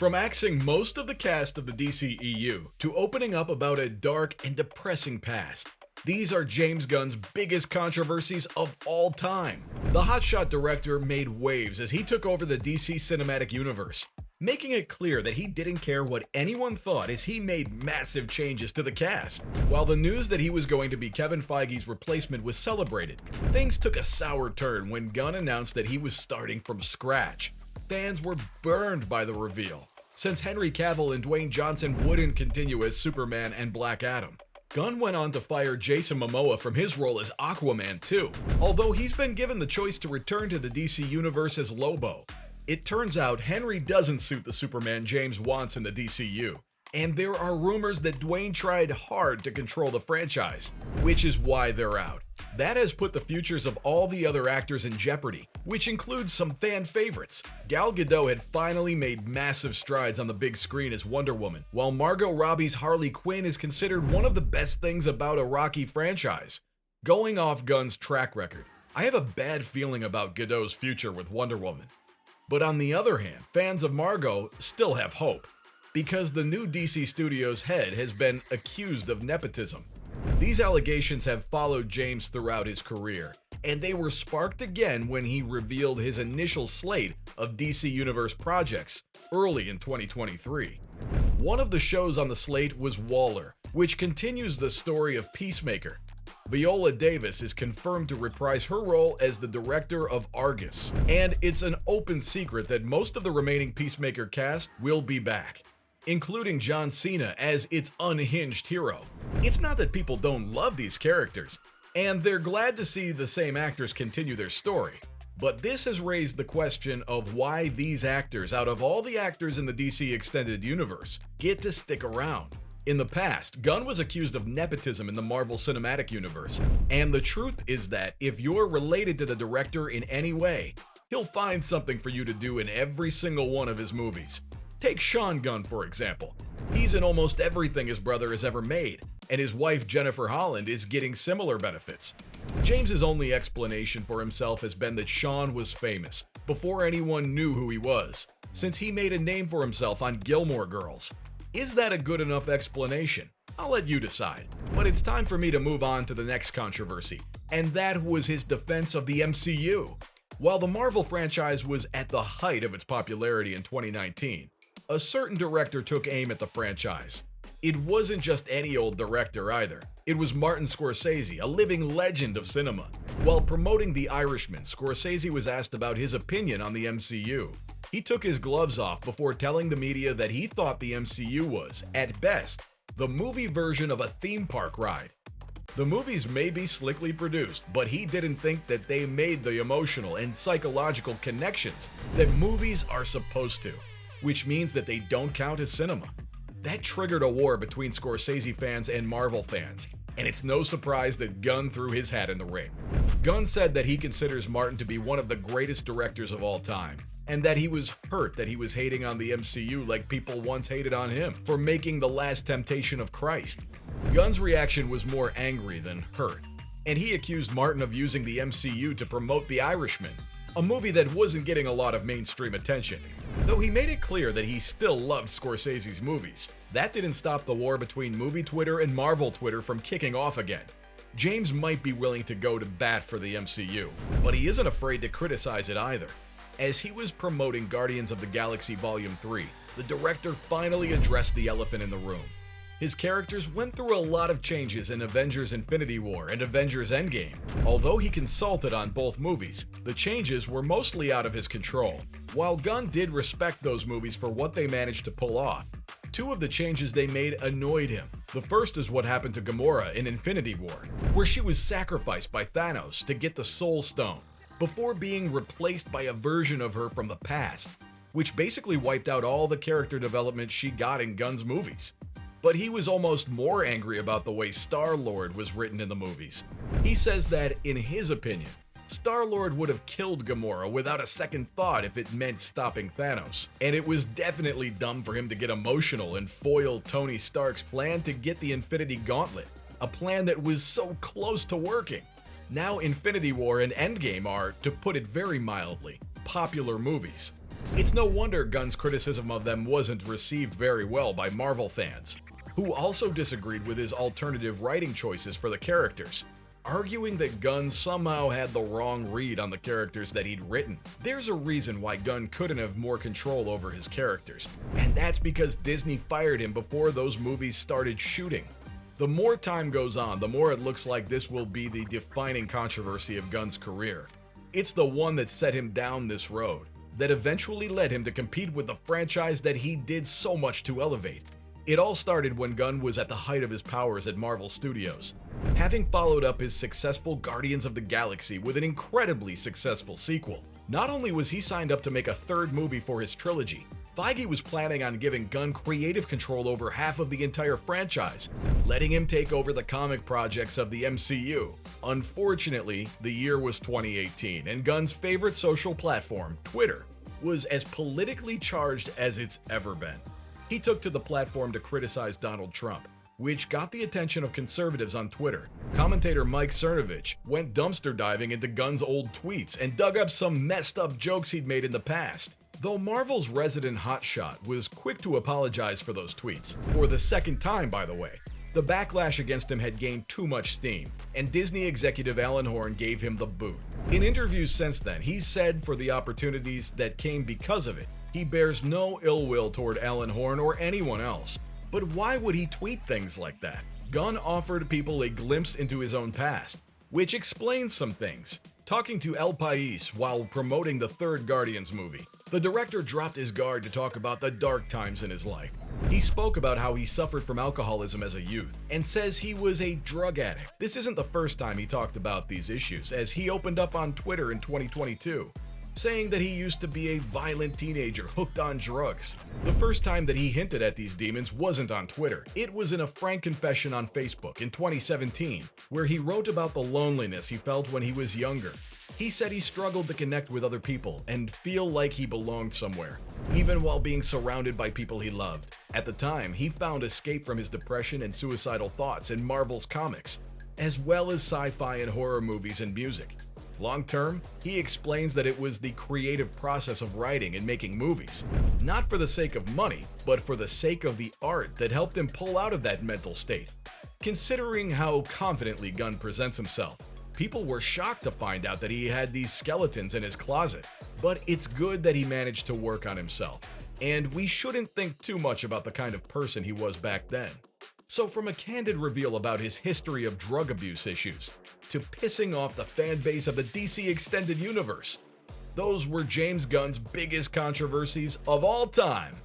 From axing most of the cast of the DCEU to opening up about a dark and depressing past, these are James Gunn's biggest controversies of all time. The hotshot director made waves as he took over the DC cinematic universe, making it clear that he didn't care what anyone thought as he made massive changes to the cast. While the news that he was going to be Kevin Feige's replacement was celebrated, things took a sour turn when Gunn announced that he was starting from scratch. Fans were burned by the reveal, since Henry Cavill and Dwayne Johnson wouldn't continue as Superman and Black Adam. Gunn went on to fire Jason Momoa from his role as Aquaman too, although he's been given the choice to return to the DC universe as Lobo. It turns out Henry doesn't suit the Superman James wants in the DCU, and there are rumors that Dwayne tried hard to control the franchise, which is why they're out. That has put the futures of all the other actors in jeopardy, which includes some fan favorites. Gal Gadot had finally made massive strides on the big screen as Wonder Woman, while Margot Robbie's Harley Quinn is considered one of the best things about a Rocky franchise. Going off Gunn's track record, I have a bad feeling about Gadot's future with Wonder Woman. But on the other hand, fans of Margot still have hope, because the new DC Studios head has been accused of nepotism. These allegations have followed James throughout his career, and they were sparked again when he revealed his initial slate of DC Universe projects early in 2023. One of the shows on the slate was Waller, which continues the story of Peacemaker. Viola Davis is confirmed to reprise her role as the director of Argus, and it's an open secret that most of the remaining Peacemaker cast will be back, including John Cena as its unhinged hero. It's not that people don't love these characters, and they're glad to see the same actors continue their story, but this has raised the question of why these actors, out of all the actors in the DC Extended Universe, get to stick around. In the past, Gunn was accused of nepotism in the Marvel Cinematic Universe, and the truth is that if you're related to the director in any way, he'll find something for you to do in every single one of his movies. Take Sean Gunn, for example. He's in almost everything his brother has ever made, and his wife Jennifer Holland is getting similar benefits. James's only explanation for himself has been that Sean was famous before anyone knew who he was, since he made a name for himself on Gilmore Girls. Is that a good enough explanation? I'll let you decide. But it's time for me to move on to the next controversy, and that was his defense of the MCU. While the Marvel franchise was at the height of its popularity in 2019, a certain director took aim at the franchise. It wasn't just any old director either. It was Martin Scorsese, a living legend of cinema. While promoting The Irishman, Scorsese was asked about his opinion on the MCU. He took his gloves off before telling the media that he thought the MCU was, at best, the movie version of a theme park ride. The movies may be slickly produced, but he didn't think that they made the emotional and psychological connections that movies are supposed to, which means that they don't count as cinema. That triggered a war between Scorsese fans and Marvel fans, and it's no surprise that Gunn threw his hat in the ring. Gunn said that he considers Martin to be one of the greatest directors of all time, and that he was hurt that he was hating on the MCU like people once hated on him for making The Last Temptation of Christ. Gunn's reaction was more angry than hurt, and he accused Martin of using the MCU to promote The Irishman, a movie that wasn't getting a lot of mainstream attention. Though he made it clear that he still loved Scorsese's movies, that didn't stop the war between movie Twitter and Marvel Twitter from kicking off again. James might be willing to go to bat for the MCU, but he isn't afraid to criticize it either. As he was promoting Guardians of the Galaxy Volume 3, the director finally addressed the elephant in the room. His characters went through a lot of changes in Avengers Infinity War and Avengers Endgame. Although he consulted on both movies, the changes were mostly out of his control. While Gunn did respect those movies for what they managed to pull off, two of the changes they made annoyed him. The first is what happened to Gamora in Infinity War, where she was sacrificed by Thanos to get the Soul Stone, before being replaced by a version of her from the past, which basically wiped out all the character development she got in Gunn's movies. But he was almost more angry about the way Star-Lord was written in the movies. He says that, in his opinion, Star-Lord would have killed Gamora without a second thought if it meant stopping Thanos, and it was definitely dumb for him to get emotional and foil Tony Stark's plan to get the Infinity Gauntlet, a plan that was so close to working. Now Infinity War and Endgame are, to put it very mildly, popular movies. It's no wonder Gunn's criticism of them wasn't received very well by Marvel fans, who also disagreed with his alternative writing choices for the characters, arguing that Gunn somehow had the wrong read on the characters that he'd written. There's a reason why Gunn couldn't have more control over his characters, and that's because Disney fired him before those movies started shooting. The more time goes on, the more it looks like this will be the defining controversy of Gunn's career. It's the one that set him down this road, that eventually led him to compete with the franchise that he did so much to elevate. It all started when Gunn was at the height of his powers at Marvel Studios, having followed up his successful Guardians of the Galaxy with an incredibly successful sequel. Not only was he signed up to make a third movie for his trilogy, Feige was planning on giving Gunn creative control over half of the entire franchise, letting him take over the comic projects of the MCU. Unfortunately, the year was 2018, and Gunn's favorite social platform, Twitter, was as politically charged as it's ever been. He took to the platform to criticize Donald Trump, which got the attention of conservatives on Twitter. Commentator Mike Cernovich went dumpster diving into Gunn's old tweets and dug up some messed up jokes he'd made in the past. Though Marvel's resident hotshot was quick to apologize for those tweets, for the second time by the way, the backlash against him had gained too much steam, and Disney executive Alan Horn gave him the boot. In interviews since then, he's said for the opportunities that came because of it, he bears no ill will toward Alan Horn or anyone else. But why would he tweet things like that? Gunn offered people a glimpse into his own past, which explains some things. Talking to El País while promoting the third Guardians movie, the director dropped his guard to talk about the dark times in his life. He spoke about how he suffered from alcoholism as a youth and says he was a drug addict. This isn't the first time he talked about these issues, as he opened up on Twitter in 2022. Saying that he used to be a violent teenager hooked on drugs. The first time that he hinted at these demons wasn't on Twitter. It was in a frank confession on Facebook in 2017, where he wrote about the loneliness he felt when he was younger. He said he struggled to connect with other people and feel like he belonged somewhere, even while being surrounded by people he loved. At the time, he found escape from his depression and suicidal thoughts in Marvel's comics, as well as sci-fi and horror movies and music. Long term, he explains that it was the creative process of writing and making movies, not for the sake of money, but for the sake of the art that helped him pull out of that mental state. Considering how confidently Gunn presents himself, people were shocked to find out that he had these skeletons in his closet. But it's good that he managed to work on himself, and we shouldn't think too much about the kind of person he was back then. So from a candid reveal about his history of drug abuse issues, to pissing off the fan base of the DC Extended Universe, those were James Gunn's biggest controversies of all time.